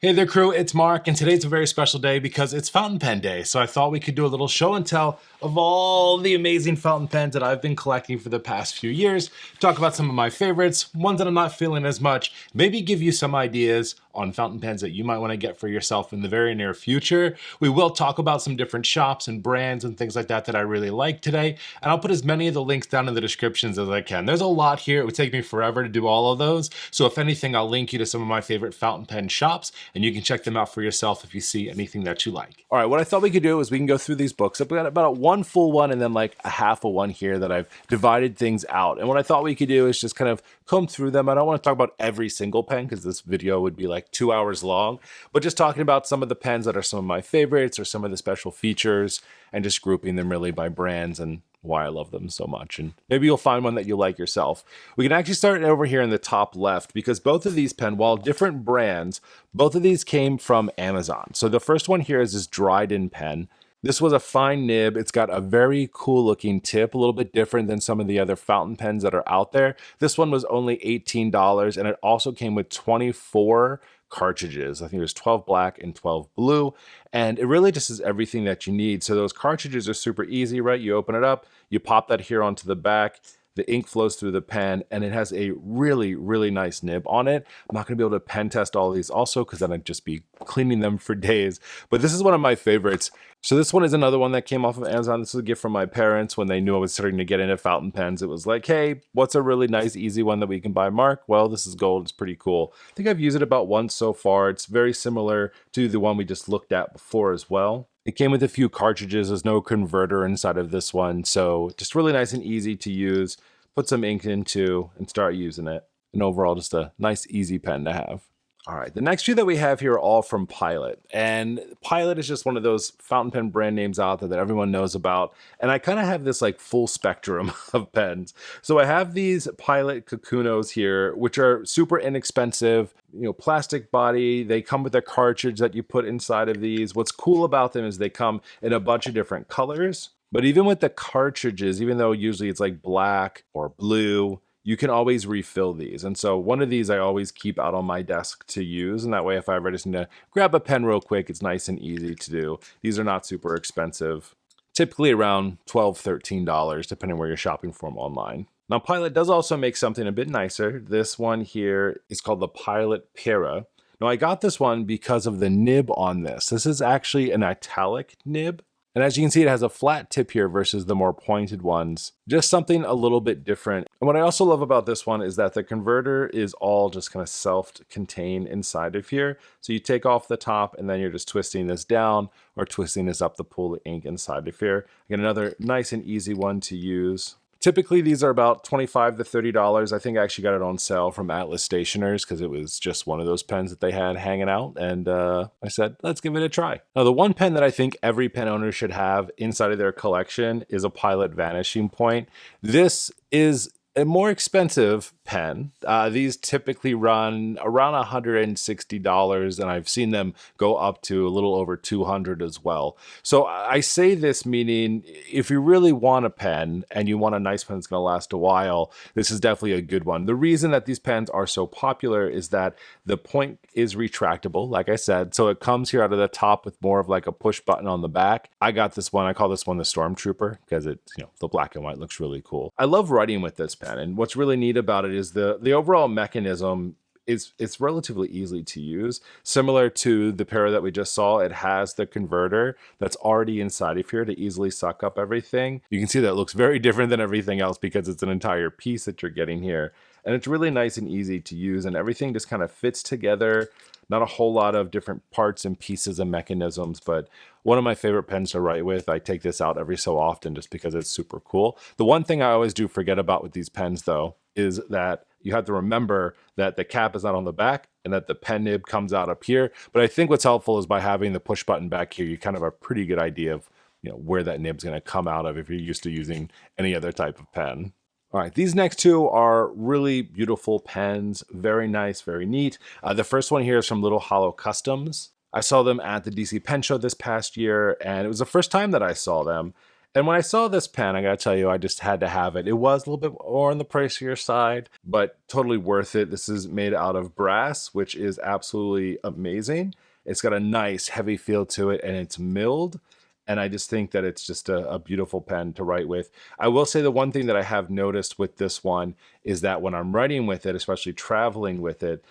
Hey there crew, it's Mark, and today's a very special day because it's fountain pen day. So I thought we could do a little show and tell of all the amazing fountain pens that I've been collecting for the past few years, talk about some of my favorites, ones that I'm not feeling as much, maybe give you some ideas on fountain pens that you might want to get for yourself in the very near future. We will talk about some different shops and brands and things like that that I really like today, and I'll put as many of the links down in the descriptions as I can. There's a lot here. It would take me forever to do all of those, so if anything, I'll link you to some of my favorite fountain pen shops, and you can check them out for yourself if you see anything that you like. All right, what I thought we could do is we can go through these books. I've got about one full one and then like a half of one here that I've divided things out. And what I thought we could do is just kind of comb through them. I don't want to talk about every single pen because this video would be like 2 hours long, but just talking about some of the pens that are some of my favorites or some of the special features and just grouping them really by brands and why I love them so much. And maybe you'll find one that you like yourself. We can actually start over here in the top left because both of these pen, while different brands, both of these came from Amazon. So the first one here is this Dryden pen. This was a fine nib. It's got a very cool looking tip, a little bit different than some of the other fountain pens that are out there. This one was only $18 and it also came with 24 cartridges. I think there's 12 black and 12 blue, and it really just is everything that you need. So those cartridges are super easy, right? You open it up, you pop that here onto the back, the ink flows through the pen, and it has a really, really nice nib on it. I'm not gonna be able to pen test all of these also because then I'd just be cleaning them for days, but this is one of my favorites. So this one is another one that came off of Amazon. This is a gift from my parents when they knew I was starting to get into fountain pens. It was like, hey, what's a really nice, easy one that we can buy, Mark? Well, this is gold. It's pretty cool. I think I've used it about once so far. It's very similar to the one we just looked at before as well. It came with a few cartridges. There's no converter inside of this one. So just really nice and easy to use. Put some ink into and start using it. And overall, just a nice, easy pen to have. All right, the next few that we have here are all from Pilot. And Pilot is just one of those fountain pen brand names out there that everyone knows about. And I kind of have this like full spectrum of pens. So I have these Pilot Kakunos here, which are super inexpensive, plastic body. They come with a cartridge that you put inside of these. What's cool about them is they come in a bunch of different colors. But even with the cartridges, even though usually it's like black or blue, you can always refill these. And so one of these I always keep out on my desk to use. And that way, if I ever just need to grab a pen real quick, it's nice and easy to do. These are not super expensive, typically around $12, $13, depending where you're shopping for them online. Now, Pilot does also make something a bit nicer. This one here is called the Pilot Para. Now, I got this one because of the nib on this. This is actually an italic nib. And as you can see, it has a flat tip here versus the more pointed ones. Just something a little bit different. And what I also love about this one is that the converter is all just kind of self-contained inside of here. So you take off the top and then you're just twisting this down or twisting this up to pull the ink inside of here. Again, another nice and easy one to use. Typically, these are about $25 to $30. I think I actually got it on sale from Atlas Stationers because it was just one of those pens that they had hanging out. And I said, let's give it a try. Now, the one pen that I think every pen owner should have inside of their collection is a Pilot Vanishing Point. This is a more expensive pen. These typically run around $160, and I've seen them go up to a little over $200 as well. So I say this meaning if you really want a pen and you want a nice pen that's going to last a while, this is definitely a good one. The reason that these pens are so popular is that the point is retractable, like I said. So it comes here out of the top with more of like a push button on the back. I got this one. I call this one the Stormtrooper because it's, the black and white looks really cool. I love writing with this pen, and what's really neat about it is the overall mechanism it's relatively easy to use. Similar to the Para that we just saw, it has the converter that's already inside of here to easily suck up everything. You can see that it looks very different than everything else because it's an entire piece that you're getting here. And it's really nice and easy to use, and everything just kind of fits together. Not a whole lot of different parts and pieces and mechanisms, but one of my favorite pens to write with. I take this out every so often just because it's super cool. The one thing I always do forget about with these pens, though, is that you have to remember that the cap is not on the back and that the pen nib comes out up here. But I think what's helpful is by having the push button back here, you kind of have a pretty good idea of where that nib's going to come out of if you're used to using any other type of pen. All right, these next two are really beautiful pens, very nice, very neat. The first one here is from Little Hollow Customs. I saw them at the DC Pen Show this past year, and it was the first time that I saw them. And when I saw this pen, I gotta tell you, I just had to have it. It was a little bit more on the pricier side, but totally worth it. This is made out of brass, which is absolutely amazing. It's got a nice heavy feel to it, and it's milled. And I just think that it's just a beautiful pen to write with. I will say the one thing that I have noticed with this one is that when I'm writing with it, especially traveling with it,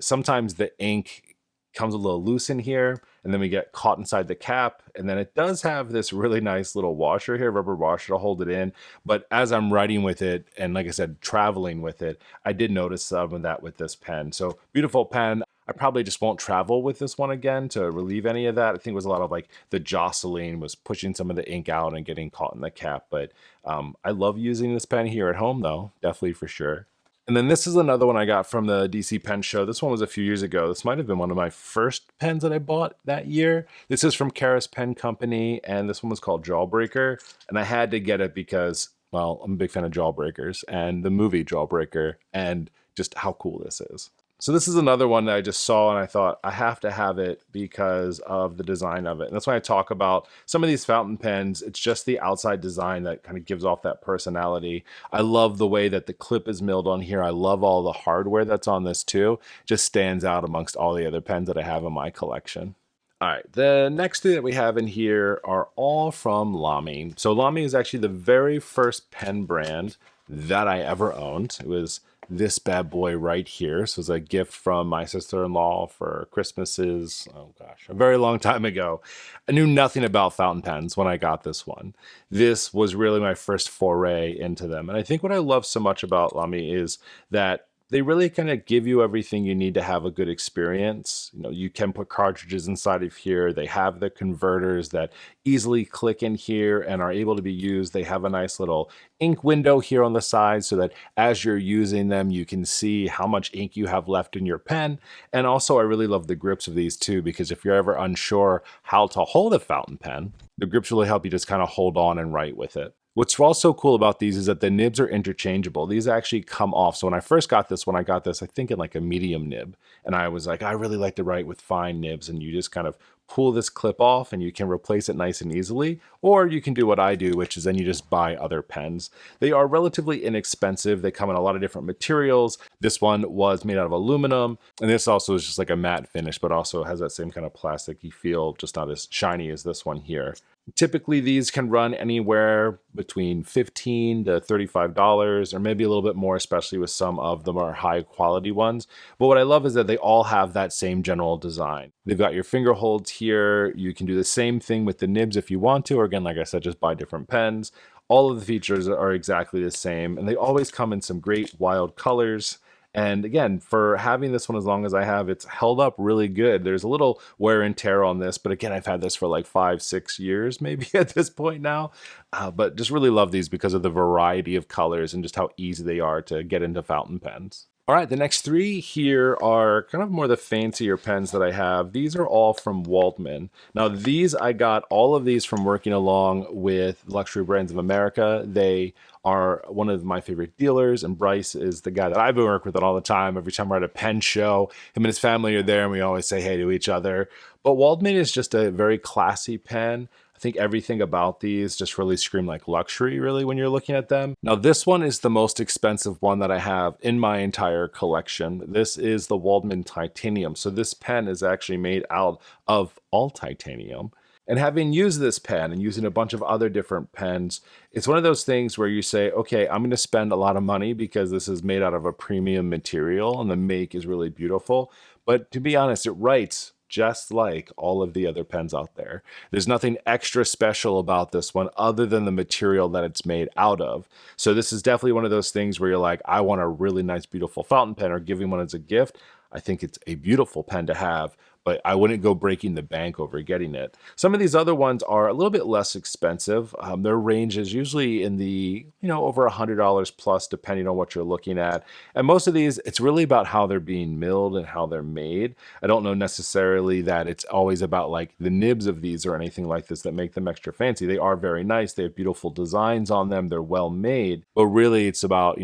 sometimes the ink comes a little loose in here, and then we get caught inside the cap. And then it does have this really nice little washer here, rubber washer to hold it in. But as I'm writing with it, and like I said, traveling with it, I did notice some of that with this pen. So beautiful pen. I probably just won't travel with this one again to relieve any of that. I think it was a lot of like the jostling was pushing some of the ink out and getting caught in the cap. But I love using this pen here at home though, definitely for sure. And then this is another one I got from the DC Pen Show. This one was a few years ago. This might have been one of my first pens that I bought that year. This is from Ferris Pen Company, and this one was called Jawbreaker. And I had to get it because, well, I'm a big fan of Jawbreakers and the movie Jawbreaker and just how cool this is. So this is another one that I just saw and I thought I have to have it because of the design of it. And that's why I talk about some of these fountain pens. It's just the outside design that kind of gives off that personality. I love the way that the clip is milled on here. I love all the hardware that's on this too. Just stands out amongst all the other pens that I have in my collection. All right, the next thing that we have in here are all from Lamy. So Lamy is actually the very first pen brand that I ever owned. It was this bad boy right here. So it was a gift from my sister-in-law for Christmases, oh gosh, a very long time ago. I knew nothing about fountain pens when I got this one. This was really my first foray into them. And I think what I love so much about Lamy is that they really kind of give you everything you need to have a good experience. You know, you can put cartridges inside of here. They have the converters that easily click in here and are able to be used. They have a nice little ink window here on the side so that as you're using them, you can see how much ink you have left in your pen. And also, I really love the grips of these too, because if you're ever unsure how to hold a fountain pen, the grips really help you just kind of hold on and write with it. What's also cool about these is that the nibs are interchangeable. These actually come off. So when I first got this, I think in like a medium nib. And I was like, I really like to write with fine nibs. And you just kind of pull this clip off and you can replace it nice and easily. Or you can do what I do, which is then you just buy other pens. They are relatively inexpensive. They come in a lot of different materials. This one was made out of aluminum. And this also is just like a matte finish, but also has that same kind of plasticky feel, just not as shiny as this one here. Typically, these can run anywhere between $15 to $35, or maybe a little bit more, especially with some of the more high quality ones. But what I love is that they all have that same general design. They've got your finger holds here. You can do the same thing with the nibs if you want to, or again, like I said, just buy different pens. All of the features are exactly the same, and they always come in some great wild colors. And again, for having this one as long as I have, it's held up really good. There's a little wear and tear on this, but again, I've had this for like 5-6 years maybe at this point now. But just really love these because of the variety of colors and just how easy they are to get into fountain pens. All right, the next three here are kind of more the fancier pens that I have. These are all from Waldmann. Now these, I got all of these from working along with Luxury Brands of America. They are one of my favorite dealers, and Bryce is the guy that I've been working with all the time. Every time we're at a pen show, him and his family are there and we always say hey to each other. But Waldmann is just a very classy pen. I think everything about these just really scream like luxury, really, when you're looking at them. Now, this one is the most expensive one that I have in my entire collection. This is the Waldmann Titanium. So this pen is actually made out of all titanium. And having used this pen and using a bunch of other different pens, it's one of those things where you say, okay, I'm going to spend a lot of money because this is made out of a premium material and the make is really beautiful. But to be honest, it writes just like all of the other pens out there. There's nothing extra special about this one other than the material that it's made out of. So this is definitely one of those things where you're like, I want a really nice, beautiful fountain pen or giving one as a gift. I think it's a beautiful pen to have, but I wouldn't go breaking the bank over getting it. Some of these other ones are a little bit less expensive. Their range is usually in the, over $100 plus, depending on what you're looking at. And most of these, it's really about how they're being milled and how they're made. I don't know necessarily that it's always about like the nibs of these or anything like this that make them extra fancy. They are very nice. They have beautiful designs on them. They're well made, but really it's about,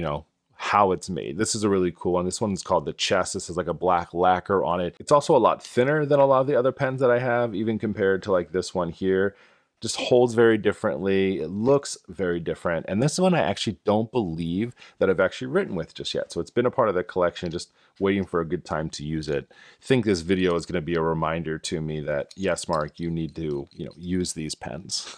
how it's made. This is a really cool one. This one's called the Chest. This is like a black lacquer on it. It's also a lot thinner than a lot of the other pens that I have, even compared to like this one here. just holds very differently. It looks very different. And this one I actually don't believe that I've actually written with just yet. So it's been a part of the collection, just waiting for a good time to use it. I think this video is going to be a reminder to me that, yes, Mark, you need to, use these pens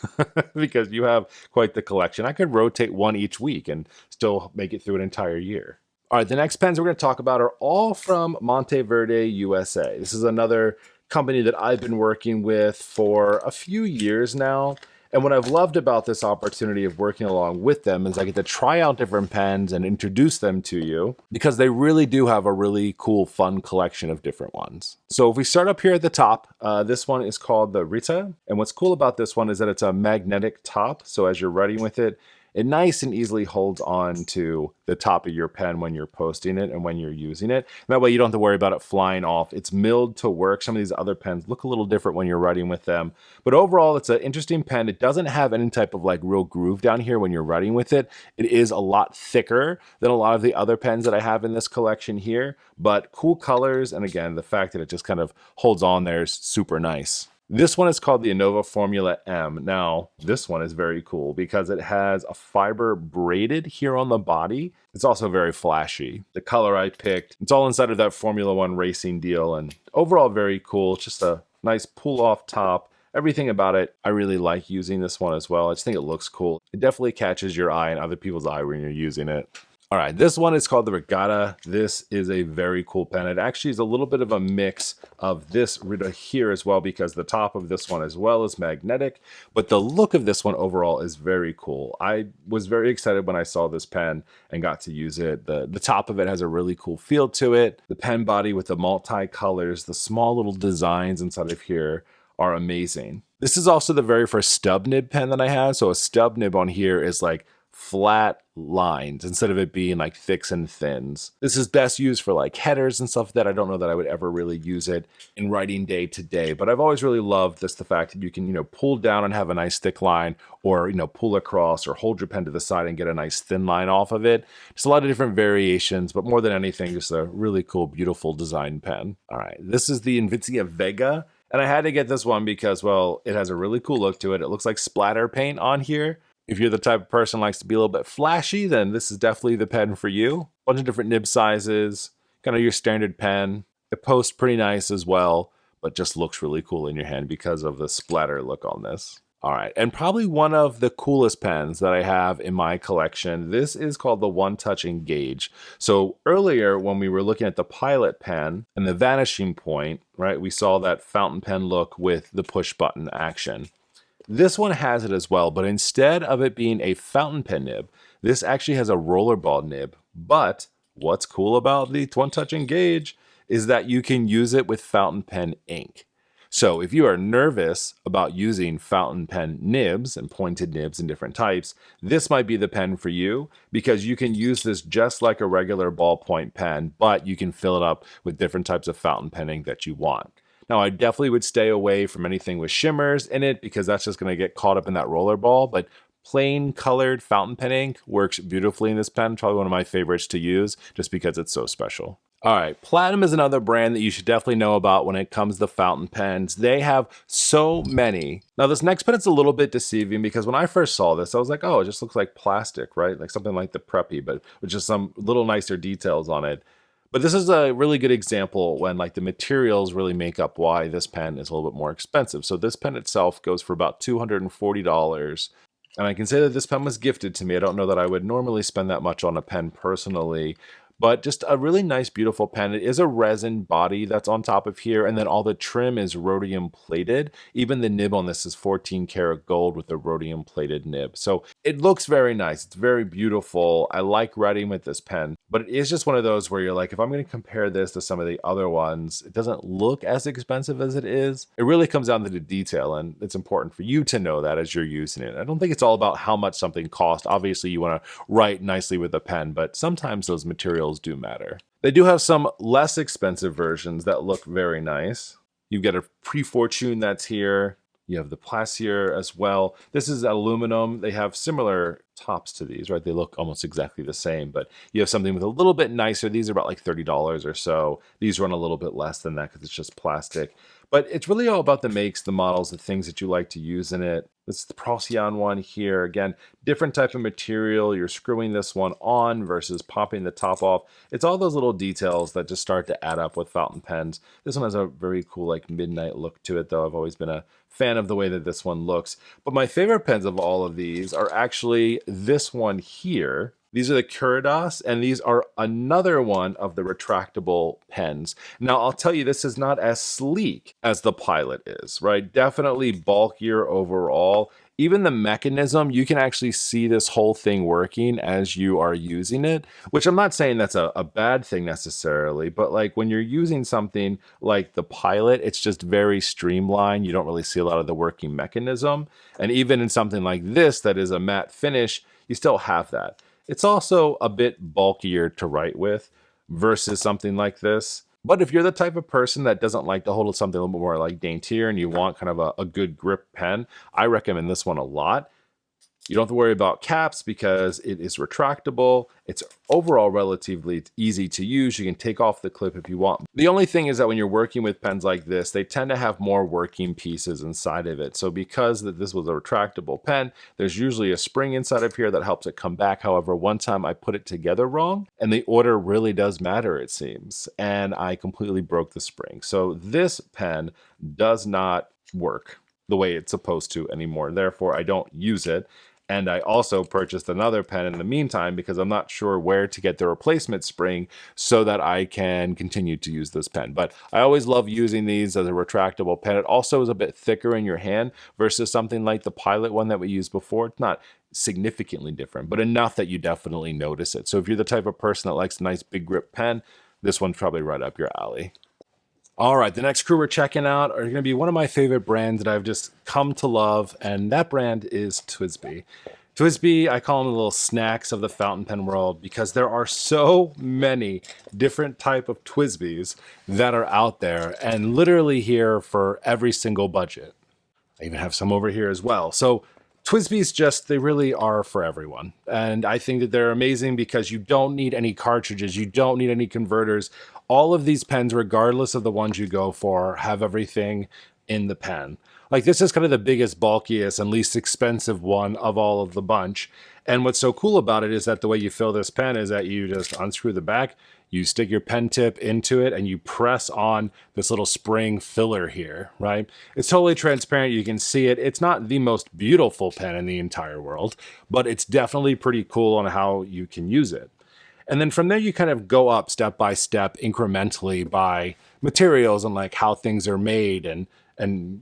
because you have quite the collection. I could rotate one each week and still make it through an entire year. All right, the next pens we're going to talk about are all from Monteverde USA. This is another company that I've been working with for a few years now. And what I've loved about this opportunity of working along with them is I get to try out different pens and introduce them to you because they really do have a really cool, fun collection of different ones. So if we start up here at the top, this one is called the Rita. And what's cool about this one is that it's a magnetic top. So as you're writing with it, it nice and easily holds on to the top of your pen when you're posting it and when you're using it. And that way you don't have to worry about it flying off. It's milled to work. Some of these other pens look a little different when you're writing with them. But overall, it's an interesting pen. It doesn't have any type of like real groove down here when you're writing with it. It is a lot thicker than a lot of the other pens that I have in this collection here. But cool colors. And again, the fact that it just kind of holds on there is super nice. This one is called the Innova Formula M. Now, this one is very cool because it has a fiber braided here on the body. It's also very flashy. The color I picked, it's all inside of that Formula One racing deal, and overall very cool. It's just a nice pull-off top. Everything about it, I really like using this one as well. I just think it looks cool. It definitely catches your eye and other people's eye when you're using it. All right, this one is called the Regatta. This is a very cool pen. It actually is a little bit of a mix of this Rita here as well because the top of this one as well is magnetic, but the look of this one overall is very cool. I was very excited when I saw this pen and got to use it. The top of it has a really cool feel to it. The pen body with the multi-colors, the small little designs inside of here are amazing. This is also the very first stub nib pen that I have. So a stub nib on here is like flat lines instead of it being like thicks and thins. This is best used for like headers and stuff that I don't know that I would ever really use it in writing day to day, but I've always really loved this, the fact that you can, pull down and have a nice thick line, or, pull across or hold your pen to the side and get a nice thin line off of it. Just a lot of different variations, but more than anything, just a really cool, beautiful design pen. All right, this is the Invincia Vega. And I had to get this one because, well, it has a really cool look to it. It looks like splatter paint on here. If you're the type of person who likes to be a little bit flashy, then this is definitely the pen for you. Bunch of different nib sizes, kind of your standard pen. It posts pretty nice as well, but just looks really cool in your hand because of the splatter look on this. All right, and probably one of the coolest pens that I have in my collection. This is called the One Touch Engage. So earlier when we were looking at the Pilot pen and the Vanishing Point, right, we saw that fountain pen look with the push button action. This one has it as well, but instead of it being a fountain pen nib, this actually has a rollerball nib. But what's cool about the One Touch Engage is that you can use it with fountain pen ink. So if you are nervous about using fountain pen nibs and pointed nibs in different types, this might be the pen for you because you can use this just like a regular ballpoint pen, but you can fill it up with different types of fountain pen ink that you want. Now, I definitely would stay away from anything with shimmers in it because that's just going to get caught up in that rollerball, but plain colored fountain pen ink works beautifully in this pen. Probably one of my favorites to use just because it's so special. All right, Platinum is another brand that you should definitely know about when it comes to fountain pens. They have so many. Now, this next pen is a little bit deceiving because when I first saw this, I was like, oh, it just looks like plastic, right? Like something like the Preppy, but with just some little nicer details on it. But this is a really good example when like the materials really make up why this pen is a little bit more expensive. So this pen itself goes for about $240. And I can say that this pen was gifted to me. I don't know that I would normally spend that much on a pen personally, but just a really nice, beautiful pen. It is a resin body that's on top of here, and then all the trim is rhodium plated. Even the nib on this is 14 karat gold with a rhodium plated nib. So it looks very nice. It's very beautiful. I like writing with this pen, but it is just one of those where you're like, if I'm going to compare this to some of the other ones, it doesn't look as expensive as it is. It really comes down to the detail, and it's important for you to know that as you're using it. I don't think it's all about how much something costs. Obviously, you want to write nicely with a pen, but sometimes those materials do matter. They do have some less expensive versions that look very nice. You get a Pre-Fortune that's here. You have the Plaisir as well. This is aluminum. They have similar tops to these, right? They look almost exactly the same, but you have something with a little bit nicer. These are about like $30 or so. These run a little bit less than that because it's just plastic. But it's really all about the makes, the models, the things that you like to use in it. This is the Procyon one here. Again, different type of material. You're screwing this one on versus popping the top off. It's all those little details that just start to add up with fountain pens. This one has a very cool like midnight look to it though. I've always been a fan of the way that this one looks. But my favorite pens of all of these are actually this one here. These are the Curidas, and these are another one of the retractable pens. Now, I'll tell you, this is not as sleek as the Pilot is, right? Definitely bulkier overall. Even the mechanism, you can actually see this whole thing working as you are using it, which I'm not saying that's a bad thing necessarily, but like when you're using something like the Pilot, it's just very streamlined. You don't really see a lot of the working mechanism. And even in something like this that is a matte finish, you still have that. It's also a bit bulkier to write with versus something like this. But if you're the type of person that doesn't like to hold something a little bit more like daintier and you want kind of a good grip pen, I recommend this one a lot. You don't have to worry about caps because it is retractable. It's overall relatively easy to use. You can take off the clip if you want. The only thing is that when you're working with pens like this, they tend to have more working pieces inside of it. So because this was a retractable pen, there's usually a spring inside of here that helps it come back. However, one time I put it together wrong and the order really does matter, it seems. And I completely broke the spring. So this pen does not work the way it's supposed to anymore. Therefore, I don't use it. And I also purchased another pen in the meantime because I'm not sure where to get the replacement spring so that I can continue to use this pen. But I always love using these as a retractable pen. It also is a bit thicker in your hand versus something like the Pilot one that we used before. It's not significantly different, but enough that you definitely notice it. So if you're the type of person that likes a nice big grip pen, this one's probably right up your alley. All right, the next crew we're checking out are going to be one of my favorite brands that I've just come to love, and that brand is Twsbi. Twsbi, I call them the little snacks of the fountain pen world because there are so many different type of Twsbis that are out there and literally here for every single budget. I even have some over here as well. So Twsbi's just, they really are for everyone. And I think that they're amazing because you don't need any cartridges, you don't need any converters. All of these pens, regardless of the ones you go for, have everything in the pen. Like this is kind of the biggest, bulkiest, and least expensive one of all of the bunch. And what's so cool about it is that the way you fill this pen is that you just unscrew the back, you stick your pen tip into it, and you press on this little spring filler here, right? It's totally transparent. You can see it. It's not the most beautiful pen in the entire world, but it's definitely pretty cool on how you can use it. And then from there, you kind of go up step by step incrementally by materials and like how things are made, and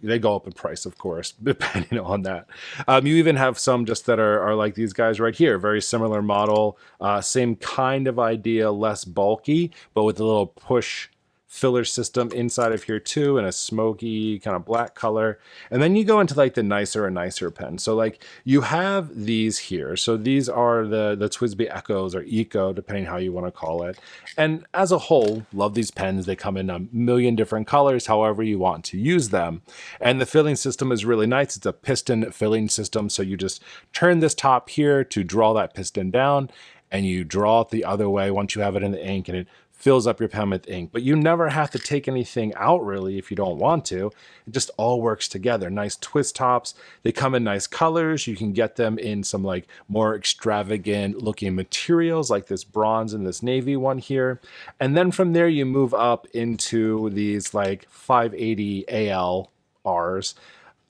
they go up in price, of course, depending on that. You even have some just that are like these guys right here, very similar model, same kind of idea, less bulky, but with a little push filler system inside of here too, and a smoky kind of black color. And then you go into like the nicer and nicer pen. So like you have these here. So these are the Twsbi Echos or Eco, depending how you want to call it. And as a whole, love these pens. They come in a million different colors, however you want to use them. And the filling system is really nice. It's a piston filling system. So you just turn this top here to draw that piston down, and you draw it the other way once you have it in the ink, and it fills up your pen with ink. But you never have to take anything out really if you don't want to. It just all works together. Nice twist tops. They come in nice colors. You can get them in some like more extravagant looking materials like this bronze and this navy one here. And then from there you move up into these like 580 ALRs.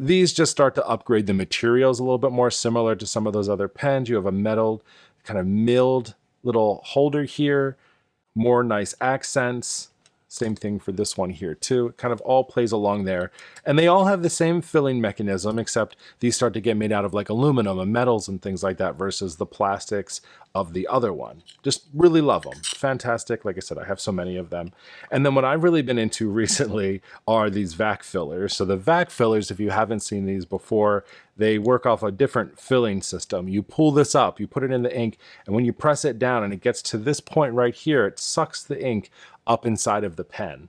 These just start to upgrade the materials a little bit more, similar to some of those other pens. You have a metal kind of milled little holder here, more nice accents. Same thing for this one here too. It kind of all plays along there. And they all have the same filling mechanism, except these start to get made out of like aluminum and metals and things like that versus the plastics of the other one. Just really love them. Fantastic. Like I said, I have so many of them. And then what I've really been into recently are these vac fillers. So the vac fillers, if you haven't seen these before, they work off a different filling system. You pull this up, you put it in the ink, and when you press it down and it gets to this point right here, it sucks the ink up inside of the pen.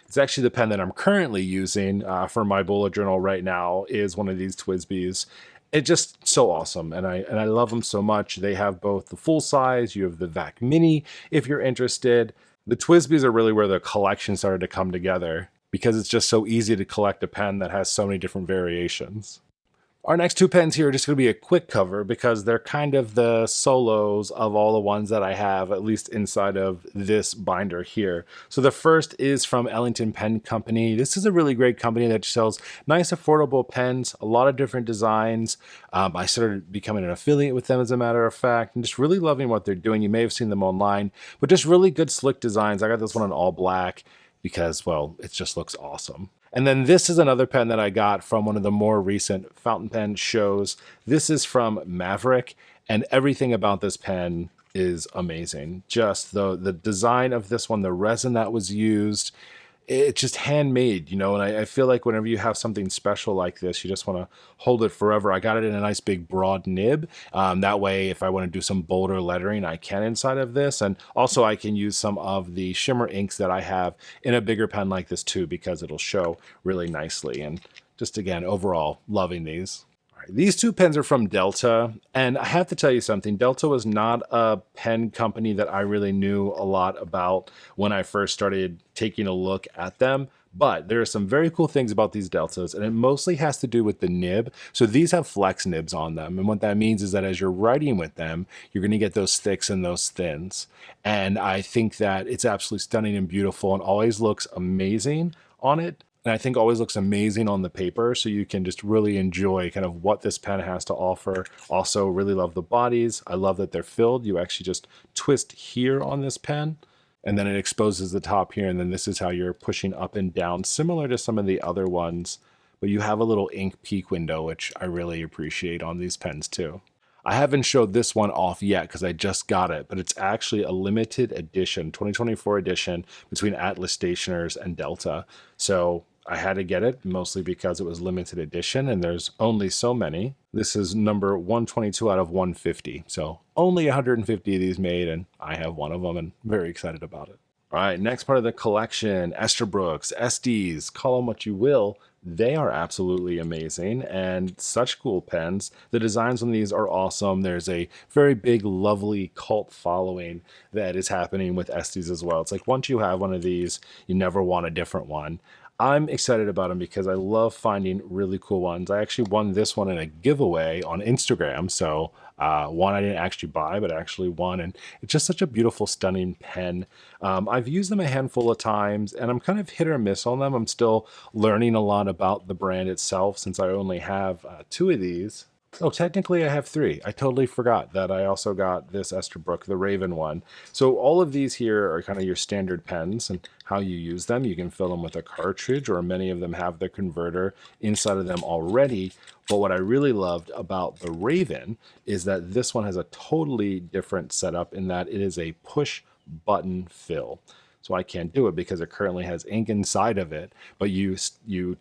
It's actually the pen that I'm currently using for my bullet journal right now is one of these Twsbis. It's just so awesome, and I love them so much. They have both the full size, you have the Vac Mini if you're interested. The Twsbis are really where the collection started to come together because it's just so easy to collect a pen that has so many different variations. Our next two pens here are just going to be a quick cover because they're kind of the solos of all the ones that I have, at least inside of this binder here. So the first is from Ellington Pen Company. This is a really great company that sells nice, affordable pens, a lot of different designs. I started becoming an affiliate with them, as a matter of fact, and just really loving what they're doing. You may have seen them online, but just really good, slick designs. I got this one in all black because, well, it just looks awesome. And then this is another pen that I got from one of the more recent fountain pen shows. This is from Mavrick, and everything about this pen is amazing. Just the design of this one, the resin that was used, it's just handmade, you know, and I feel like whenever you have something special like this, you just want to hold it forever. I got it in a nice big broad nib. That way, if I want to do some bolder lettering, I can inside of this. And also I can use some of the shimmer inks that I have in a bigger pen like this too, because it'll show really nicely. And just again, overall, loving these. These two pens are from Delta, and I have to tell you something. Delta was not a pen company that I really knew a lot about when I first started taking a look at them. But there are some very cool things about these Deltas, and it mostly has to do with the nib. So these have flex nibs on them, and what that means is that as you're writing with them, you're going to get those thicks and those thins. And I think that it's absolutely stunning and beautiful and always looks amazing on it. And I think always looks amazing on the paper, so you can just really enjoy kind of what this pen has to offer. Also, really love the bodies. I love that they're filled. You actually just twist here on this pen, and then it exposes the top here, and then this is how you're pushing up and down, similar to some of the other ones. But you have a little ink peak window, which I really appreciate on these pens too. I haven't showed this one off yet because I just got it, but it's actually a limited edition, 2024 edition between Atlas Stationers and Delta. So I had to get it mostly because it was limited edition and there's only so many. This is number 122 out of 150. So only 150 of these made, and I have one of them and very excited about it. All right, next part of the collection, Esterbrook's, Estes, call them what you will. They are absolutely amazing and such cool pens. The designs on these are awesome. There's a very big, lovely cult following that is happening with Estes as well. It's like once you have one of these, you never want a different one. I'm excited about them because I love finding really cool ones. I actually won this one in a giveaway on Instagram. So one I didn't actually buy, but I actually won. And it's just such a beautiful, stunning pen. I've used them a handful of times and I'm kind of hit or miss on them. I'm still learning a lot about the brand itself since I only have two of these. Oh, technically I have three. I totally forgot that I also got this Esterbrook, the Raven one. So all of these here are kind of your standard pens and how you use them. You can fill them with a cartridge, or many of them have the converter inside of them already. But what I really loved about the Raven is that this one has a totally different setup in that it is a push button fill. So I can't do it because it currently has ink inside of it, but you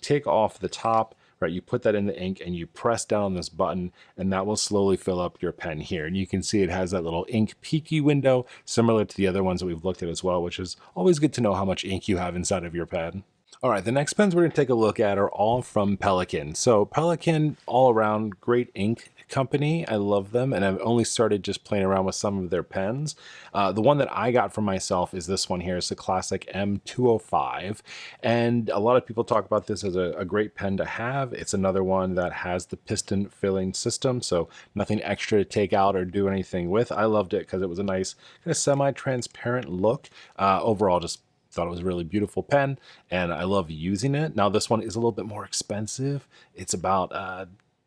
take off the top. Right, you put that in the ink and you press down on this button and that will slowly fill up your pen here. And you can see it has that little ink peaky window similar to the other ones that we've looked at as well, which is always good to know how much ink you have inside of your pen. All right, the next pens we're going to take a look at are all from Pelikan. So Pelikan, all around, great ink company. I love them, and I've only started just playing around with some of their pens. The one that I got for myself is this one here. It's the classic M205, and a lot of people talk about this as a great pen to have. It's another one that has the piston filling system, so nothing extra to take out or do anything with. I loved it because it was a nice kind of semi-transparent look. Overall, just thought it was a really beautiful pen, and I love using it. Now, this one is a little bit more expensive. It's about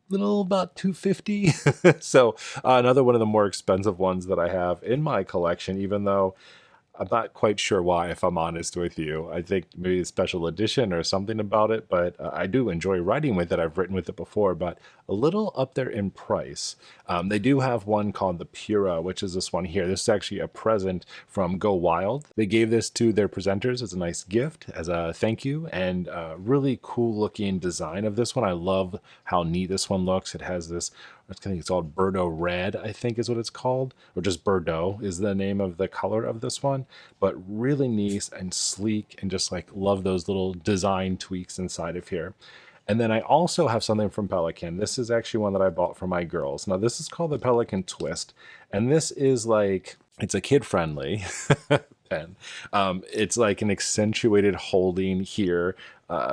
about $250. So another one of the more expensive ones that I have in my collection, even though I'm not quite sure why, if I'm honest with you. I think maybe a special edition or something about it, but I do enjoy writing with it. I've written with it before, but a little up there in price. They do have one called the Pura, which is this one here. This is actually a present from Go Wild. They gave this to their presenters as a nice gift, as a thank you, and really cool looking design of this one. I love how neat this one looks. It has this, I think it's called Bordeaux Red, I think is what it's called, or just Bordeaux is the name of the color of this one, but really nice and sleek, and just like love those little design tweaks inside of here. And then I also have something from Pelikan. This is actually one that I bought for my girls. Now this is called the Pelikan Twist, and this is like, it's a kid-friendly pen. It's like an accentuated holding here,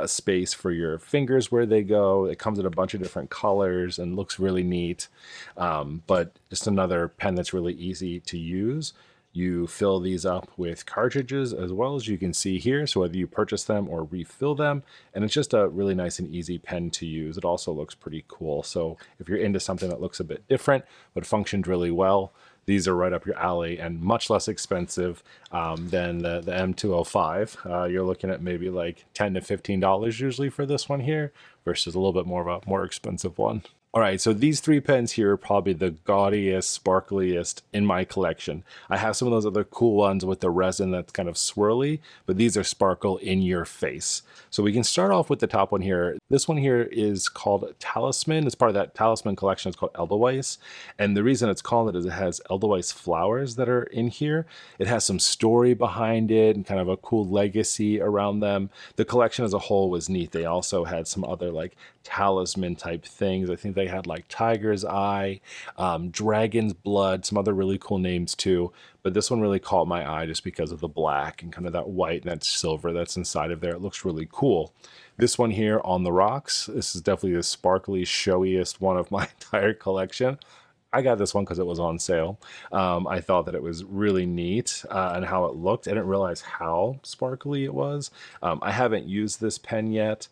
space for your fingers where they go. It comes in a bunch of different colors and looks really neat. But just another pen that's really easy to use. You fill these up with cartridges as well, as you can see here. So whether you purchase them or refill them, and it's just a really nice and easy pen to use. It also looks pretty cool. So if you're into something that looks a bit different, but functioned really well, these are right up your alley and much less expensive than the M205. You're looking at maybe like $10 to $15 usually for this one here, versus a little bit more of a more expensive one. All right, so these three pens here are probably the gaudiest, sparkliest in my collection. I have some of those other cool ones with the resin that's kind of swirly, but these are sparkle in your face. So we can start off with the top one here. This one here is called Talisman. It's part of that Talisman collection. It's called Edelweiss. And the reason it's called it is it has Edelweiss flowers that are in here. It has some story behind it and kind of a cool legacy around them. The collection as a whole was neat. They also had some other like talisman type things. I think they had like Tiger's Eye, Dragon's Blood, some other really cool names too. But this one really caught my eye just because of the black and kind of that white and that silver that's inside of there. It looks really cool. This one here on the rocks, this is definitely the sparkly, showiest one of my entire collection. I got this one because it was on sale. I thought that it was really neat and how it looked. I didn't realize how sparkly it was. I haven't used this pen yet.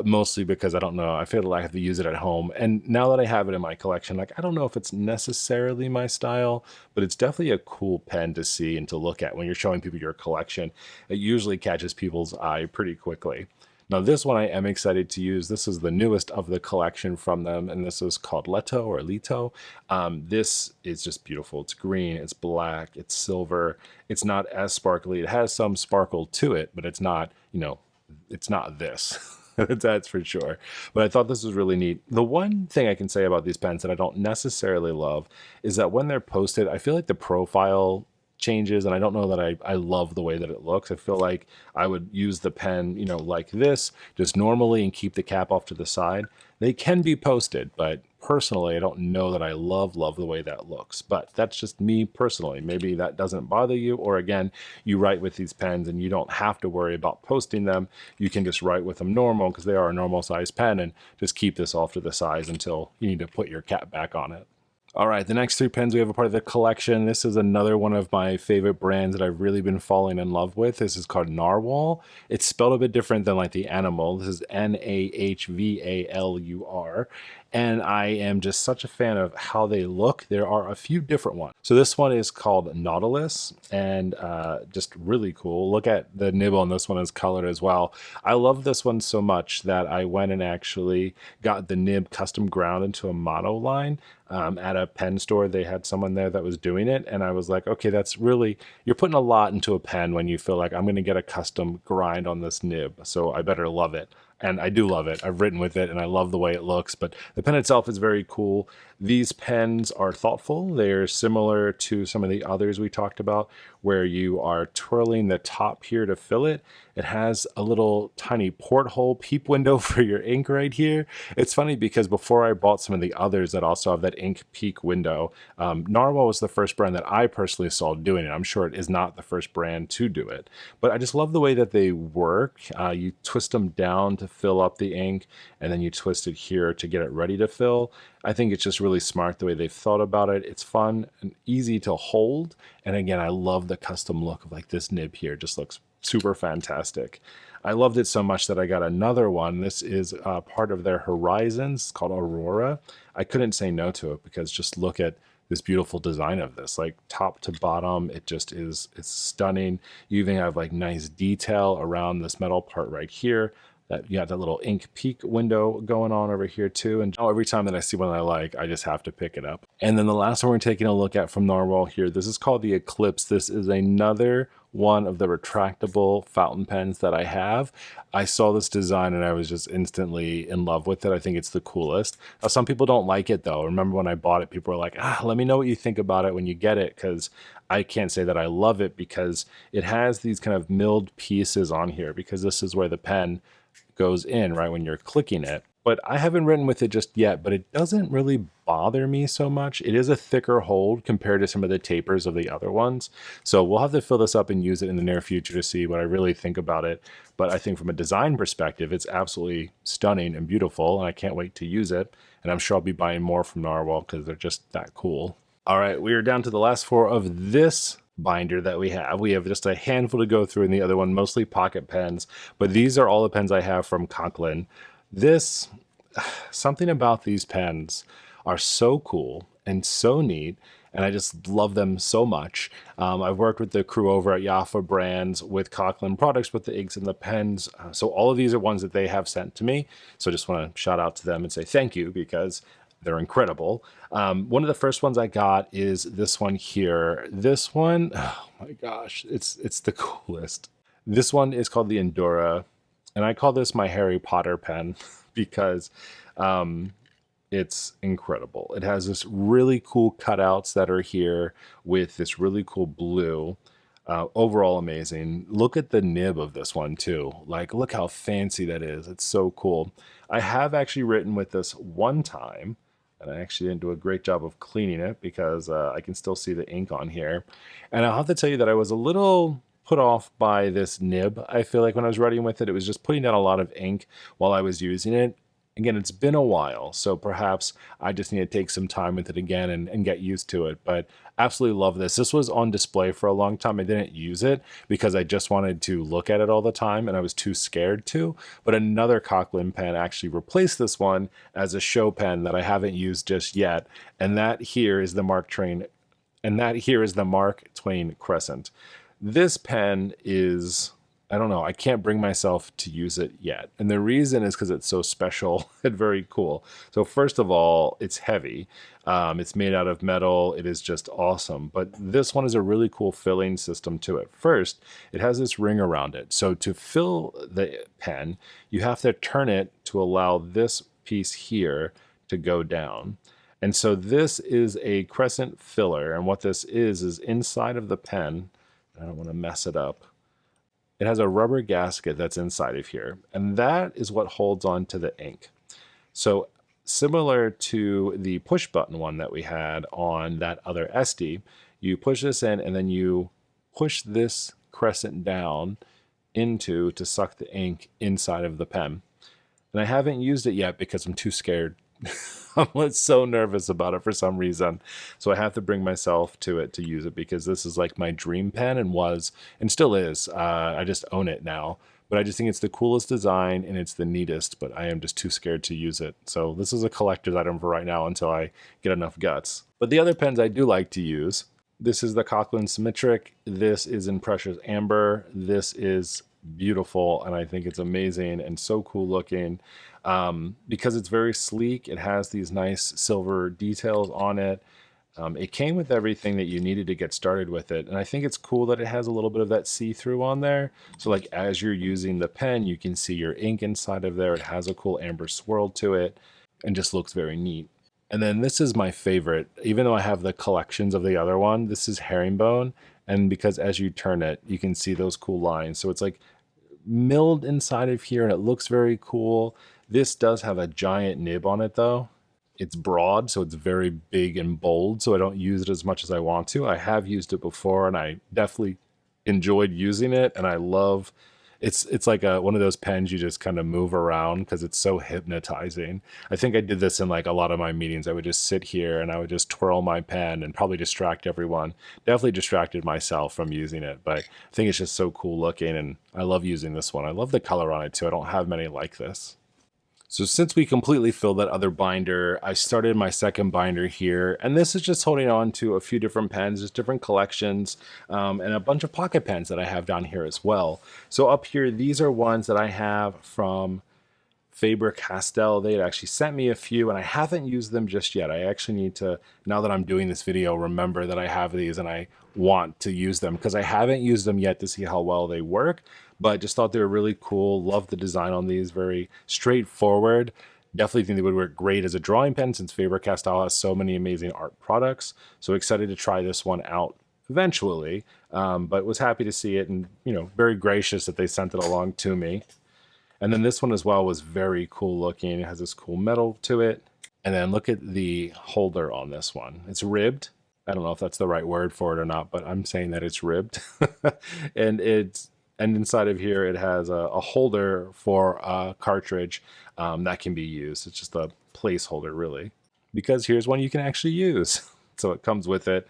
Mostly because I don't know, I feel like I have to use it at home. And now that I have it in my collection, like I don't know if it's necessarily my style, but it's definitely a cool pen to see and to look at when you're showing people your collection. It usually catches people's eye pretty quickly. Now this one I am excited to use. This is the newest of the collection from them, and this is called Leto or Lito. This is just beautiful. It's green, it's black, it's silver. It's not as sparkly. It has some sparkle to it, but it's not, you know, it's not this. That's for sure. But I thought this was really neat. The one thing I can say about these pens that I don't necessarily love is that when they're posted, I feel like the profile changes, and I don't know that I love the way that it looks. I feel like I would use the pen, you know, like this, just normally and keep the cap off to the side. They can be posted, but personally, I don't know that I love the way that looks. But that's just me personally. Maybe that doesn't bother you, or again, you write with these pens and you don't have to worry about posting them. You can just write with them normal because they are a normal size pen, and just keep this off to the size until you need to put your cap back on it. All right, the next three pens we have a part of the collection. This is another one of my favorite brands that I've really been falling in love with. This is called Nahvalur. It's spelled a bit different than like the animal. This is Nahvalur. And I am just such a fan of how they look. There are a few different ones. So this one is called Nautilus, and just really cool. Look at the nib on this one is colored as well. I love this one so much that I went and actually got the nib custom ground into a monoline. At a pen store, they had someone there that was doing it, and I was like, okay, that's really, you're putting a lot into a pen when you feel like I'm going to get a custom grind on this nib, so I better love it. And I do love it. I've written with it and I love the way it looks, but the pen itself is very cool. These pens are thoughtful. They're similar to some of the others we talked about, where you are twirling the top here to fill it. It has a little tiny porthole peep window for your ink right here. It's funny because before I bought some of the others that also have that ink peek window, Nahvalur was the first brand that I personally saw doing it. I'm sure it is not the first brand to do it, but I just love the way that they work. You twist them down to fill up the ink, and then you twist it here to get it ready to fill. I think it's just really smart the way they've thought about it. It's fun and easy to hold. And again, I love the custom look of like this nib here. It just looks super fantastic. I loved it so much that I got another one. This is part of their Horizons. It's called Aurora. I couldn't say no to it because just look at this beautiful design of this, like top to bottom. It just is, it's stunning. You even have like nice detail around this metal part right here. That you got that little ink peek window going on over here too. And every time that I see one I like, I just have to pick it up. And then the last one we're taking a look at from Nahvalur here, this is called the Eclipse. This is another one of the retractable fountain pens that I have. I saw this design and I was just instantly in love with it. I think it's the coolest. Now, some people don't like it though. Remember when I bought it, people were like, let me know what you think about it when you get it, because I can't say that I love it because it has these kind of milled pieces on here, because this is where the pen goes in right when you're clicking it. but I haven't written with it just yet, but it doesn't really bother me so much. It is a thicker hold compared to some of the tapers of the other ones. So we'll have to fill this up and use it in the near future to see what I really think about it. But I think from a design perspective, it's absolutely stunning and beautiful, and I can't wait to use it. And I'm sure I'll be buying more from Narwhal because they're just that cool. All right, we are down to the last 4 of this binder that we have. We have just a handful to go through, and the other one mostly pocket pens. But these are all the pens I have from Conklin. Something about these pens are so cool and so neat, and I just love them so much. I've worked with the crew over at Yafa Brands with Conklin products with the inks and the pens. So all of these are ones that they have sent to me. So I just want to shout out to them and say thank you because they're incredible. One of the first ones I got is this one here. This one, oh my gosh, it's the coolest. This one is called the Endura, and I call this my Harry Potter pen because it's incredible. It has this really cool cutouts that are here with this really cool blue. Overall amazing. Look at the nib of this one too. Like, look how fancy that is. It's so cool. I have actually written with this one time, and I actually didn't do a great job of cleaning it because I can still see the ink on here. And I'll have to tell you that I was a little put off by this nib. I feel like when I was writing with it, it was just putting down a lot of ink while I was using it. Again, it's been a while, so perhaps I just need to take some time with it again and get used to it. But absolutely love this. This was on display for a long time. I didn't use it because I just wanted to look at it all the time and I was too scared to. But another Conklin pen actually replaced this one as a show pen that I haven't used just yet. And that here is the Mark Twain Crescent. This pen is, I don't know, I can't bring myself to use it yet. And the reason is because it's so special and very cool. So first of all, it's heavy. It's made out of metal. It is just awesome. But this one is a really cool filling system to it. First, it has this ring around it. So to fill the pen, you have to turn it to allow this piece here to go down. And so this is a crescent filler. And what this is inside of the pen, I don't want to mess it up. It has a rubber gasket that's inside of here, and that is what holds on to the ink. So similar to the push button one that we had on that other SD, you push this in and then you push this crescent down to suck the ink inside of the pen. And I haven't used it yet because I'm too scared. I'm so nervous about it for some reason. So I have to bring myself to it to use it because this is like my dream pen and was and still is. I just own it now. But I just think it's the coolest design and it's the neatest, but I am just too scared to use it. So this is a collector's item for right now until I get enough guts. But the other pens I do like to use, this is the Conklin Symmetric. This is in Precious Amber. This is beautiful and I think it's amazing and so cool looking. Because it's very sleek, it has these nice silver details on it. It came with everything that you needed to get started with it. And I think it's cool that it has a little bit of that see-through on there. So like as you're using the pen, you can see your ink inside of there. It has a cool amber swirl to it and just looks very neat. And then this is my favorite, even though I have the collections of the other one, this is Herringbone. And because as you turn it, you can see those cool lines. So it's like milled inside of here and it looks very cool. This does have a giant nib on it though. It's broad, so it's very big and bold, so I don't use it as much as I want to. I have used it before and I definitely enjoyed using it, and I love it's like one of those pens you just kind of move around because it's so hypnotizing. I think I did this in like a lot of my meetings. I would just sit here and I would just twirl my pen and probably distract everyone. Definitely distracted myself from using it, but I think it's just so cool looking and I love using this one. I love the color on it too. I don't have many like this. So since we completely filled that other binder, I started my second binder here, and this is just holding on to a few different pens, just different collections, and a bunch of pocket pens that I have down here as well. So up here, these are ones that I have from Faber-castell. They had actually sent me a few, and I haven't used them just yet. I actually need to, now that I'm doing this video, remember that I have these and I want to use them because I haven't used them yet to see how well they work. But just thought they were really cool. Love the design on these, very straightforward. Definitely think they would work great as a drawing pen since Faber-castell has so many amazing art products. So excited to try this one out eventually, but was happy to see it and, you know, very gracious that they sent it along to me. And then this one as well was very cool looking. It has this cool metal to it. And then look at the holder on this one. It's ribbed. I don't know if that's the right word for it or not, but I'm saying that it's ribbed. and inside of here, it has a holder for a cartridge that can be used. It's just a placeholder, really, because here's one you can actually use. So it comes with it.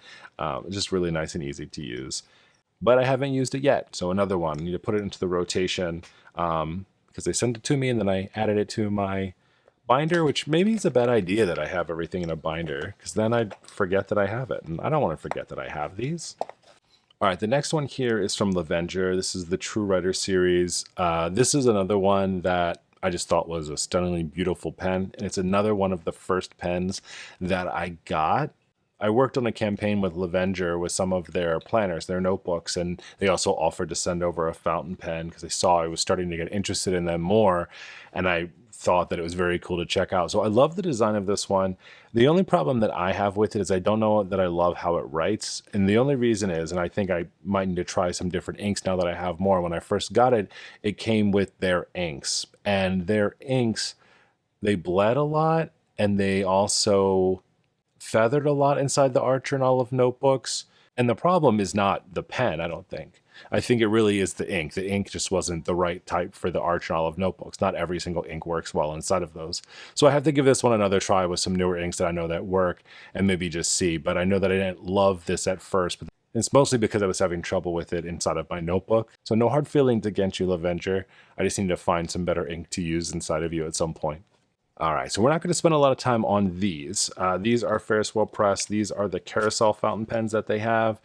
Just really nice and easy to use. But I haven't used it yet. So another one. I need to put it into the rotation because they sent it to me, and then I added it to my binder, which maybe is a bad idea that I have everything in a binder, because then I'd forget that I have it, and I don't want to forget that I have these. All right, the next one here is from Levenger. This is the True Writer series. This is another one that I just thought was a stunningly beautiful pen, and it's another one of the first pens that I got. I worked on a campaign with Levenger with some of their planners, their notebooks, and they also offered to send over a fountain pen because they saw I was starting to get interested in them more, and I thought that it was very cool to check out. So I love the design of this one. The only problem that I have with it is I don't know that I love how it writes, and the only reason is, and I think I might need to try some different inks now that I have more. When I first got it, it came with their inks, and their inks, they bled a lot, and they also feathered a lot inside the Archer and Olive notebooks. And the problem is not the pen, I don't think. I think it really is the ink. The ink just wasn't the right type for the Archer and Olive notebooks. Not every single ink works well inside of those. So I have to give this one another try with some newer inks that I know that work and maybe just see. But I know that I didn't love this at first, but it's mostly because I was having trouble with it inside of my notebook. So no hard feelings against you, Levenger. I just need to find some better ink to use inside of you at some point. All right, so we're not going to spend a lot of time on these. These are Ferris Wheel Press. These are the carousel fountain pens that they have.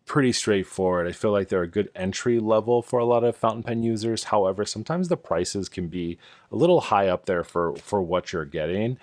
Pretty straightforward. I feel like they're a good entry level for a lot of fountain pen users. However, sometimes the prices can be a little high up there for what you're getting.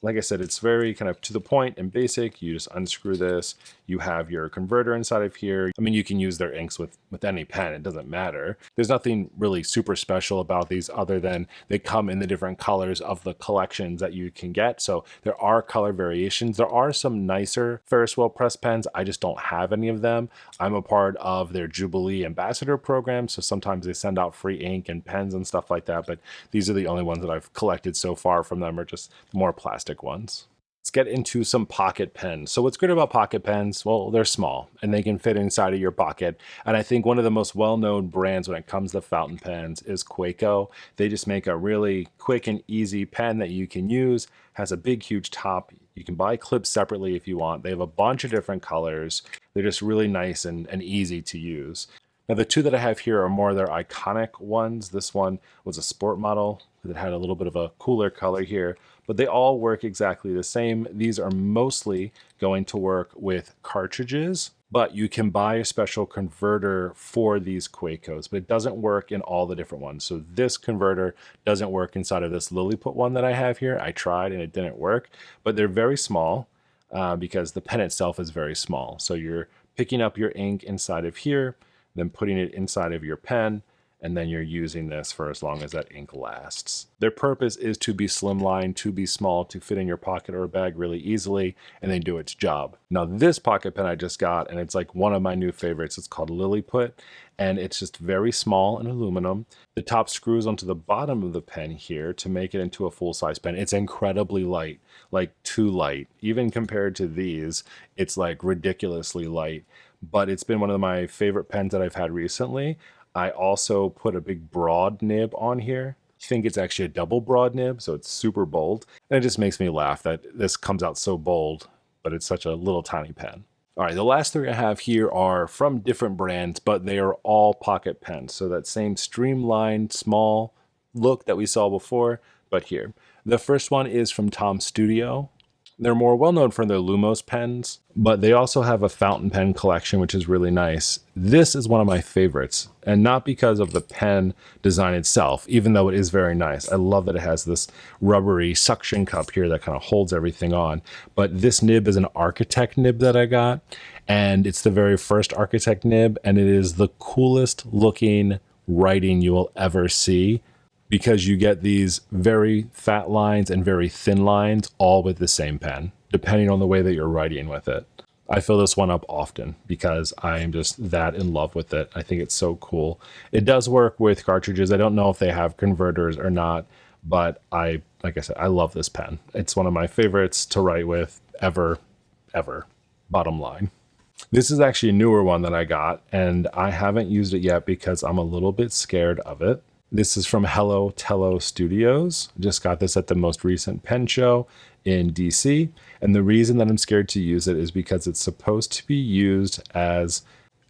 Like I said, it's very kind of to the point and basic. You just unscrew this. You have your converter inside of here. I mean, you can use their inks with any pen. It doesn't matter. There's nothing really super special about these other than they come in the different colors of the collections that you can get. So there are color variations. There are some nicer Ferris Wheel Press pens. I just don't have any of them. I'm a part of their Jubilee Ambassador program. So sometimes they send out free ink and pens and stuff like that. But these are the only ones that I've collected so far from them, are just more plastic ones. Let's get into some pocket pens. So what's good about pocket pens? Well, they're small and they can fit inside of your pocket. And I think one of the most well-known brands when it comes to fountain pens is Kaweco. They just make a really quick and easy pen that you can use. Has a big, huge top. You can buy clips separately if you want. They have a bunch of different colors. They're just really nice and easy to use. Now, the two that I have here are more their iconic ones. This one was a sport model that had a little bit of a cooler color here, but they all work exactly the same. These are mostly going to work with cartridges, but you can buy a special converter for these Kawecos, but it doesn't work in all the different ones. So this converter doesn't work inside of this Lilliput one that I have here. I tried and it didn't work, but they're very small because the pen itself is very small. So you're picking up your ink inside of here, then putting it inside of your pen, and then you're using this for as long as that ink lasts. Their purpose is to be slimline, to be small, to fit in your pocket or bag really easily, and they do its job. Now this pocket pen I just got, and it's like one of my new favorites. It's called Lilliput, and it's just very small and aluminum. The top screws onto the bottom of the pen here to make it into a full-size pen. It's incredibly light, like too light. Even compared to these, it's like ridiculously light. But it's been one of my favorite pens that I've had recently. I also put a big broad nib on here. I think it's actually a double broad nib, so it's super bold. And it just makes me laugh that this comes out so bold, but it's such a little tiny pen. All right, the last three I have here are from different brands, but they are all pocket pens. So that same streamlined, small look that we saw before, but here. The first one is from Tom Studio. They're more well-known for their Lumos pens, but they also have a fountain pen collection, which is really nice. This is one of my favorites, and not because of the pen design itself, even though it is very nice. I love that it has this rubbery suction cup here that kind of holds everything on. But this nib is an Architect nib that I got, and it's the very first Architect nib, and it is the coolest looking writing you will ever see, because you get these very fat lines and very thin lines all with the same pen, depending on the way that you're writing with it. I fill this one up often because I am just that in love with it. I think it's so cool. It does work with cartridges. I don't know if they have converters or not, but like I said, I love this pen. It's one of my favorites to write with ever, bottom line. This is actually a newer one that I got, and I haven't used it yet because I'm a little bit scared of it. This is from HelloTello Studios. Just got this at the most recent pen show in DC. And the reason that I'm scared to use it is because it's supposed to be used as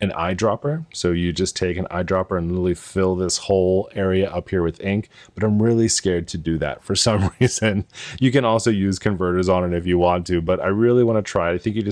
an eyedropper. So you just take an eyedropper and literally fill this whole area up here with ink. But I'm really scared to do that for some reason. You can also use converters on it if you want to, but I really want to try it. I think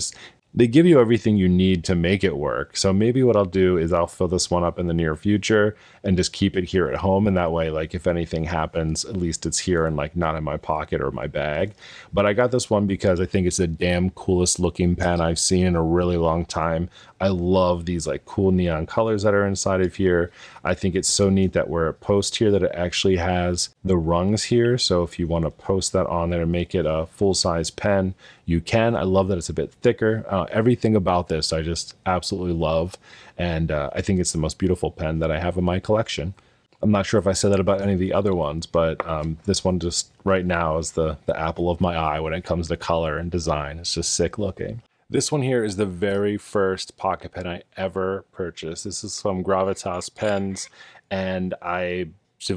they give you everything you need to make it work. So maybe what I'll do is I'll fill this one up in the near future and just keep it here at home. And that way, like if anything happens, at least it's here and like not in my pocket or my bag. But I got this one because I think it's the damn coolest looking pen I've seen in a really long time. I love these like cool neon colors that are inside of here. I think it's so neat that where it posts here that it actually has the rungs here. So if you want to post that on there and make it a full size pen, you can. I love that it's a bit thicker. Everything about this I just absolutely love. And I think it's the most beautiful pen that I have in my collection. I'm not sure if I said that about any of the other ones, but this one just right now is the apple of my eye when it comes to color and design. It's just sick looking. This one here is the very first pocket pen I ever purchased. This is from Gravitas pens, and I've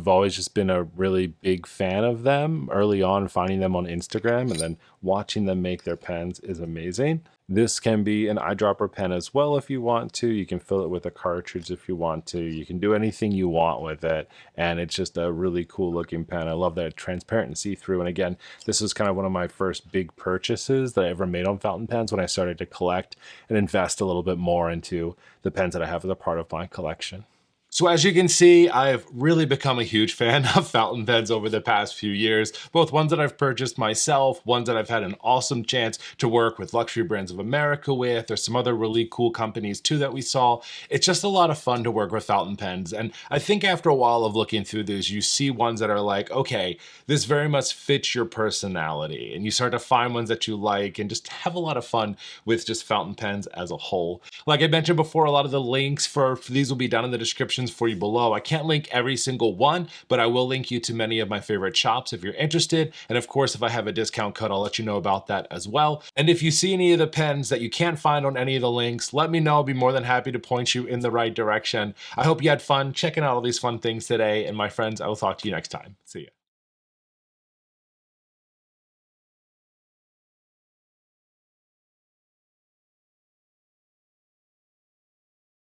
always just been a really big fan of them. Early on, finding them on Instagram and then watching them make their pens is amazing. This can be an eyedropper pen as well if you want to. You can fill it with a cartridge if you want to. You can do anything you want with it, and it's just a really cool looking pen. I love that it's transparent and see-through. And again, this was kind of one of my first big purchases that I ever made on fountain pens when I started to collect and invest a little bit more into the pens that I have as a part of my collection. So as you can see, I've really become a huge fan of fountain pens over the past few years, both ones that I've purchased myself, ones that I've had an awesome chance to work with Luxury Brands of America with, or some other really cool companies too that we saw. It's just a lot of fun to work with fountain pens. And I think after a while of looking through these, you see ones that are like, okay, this very much fits your personality. And you start to find ones that you like and just have a lot of fun with just fountain pens as a whole. Like I mentioned before, a lot of the links for these will be down in the description for you below. I can't link every single one, but I will link you to many of my favorite shops if you're interested. And of course, if I have a discount code, I'll let you know about that as well. And if you see any of the pens that you can't find on any of the links, let me know. I'll be more than happy to point you in the right direction. I hope you had fun checking out all these fun things today. And my friends, I will talk to you next time. See ya.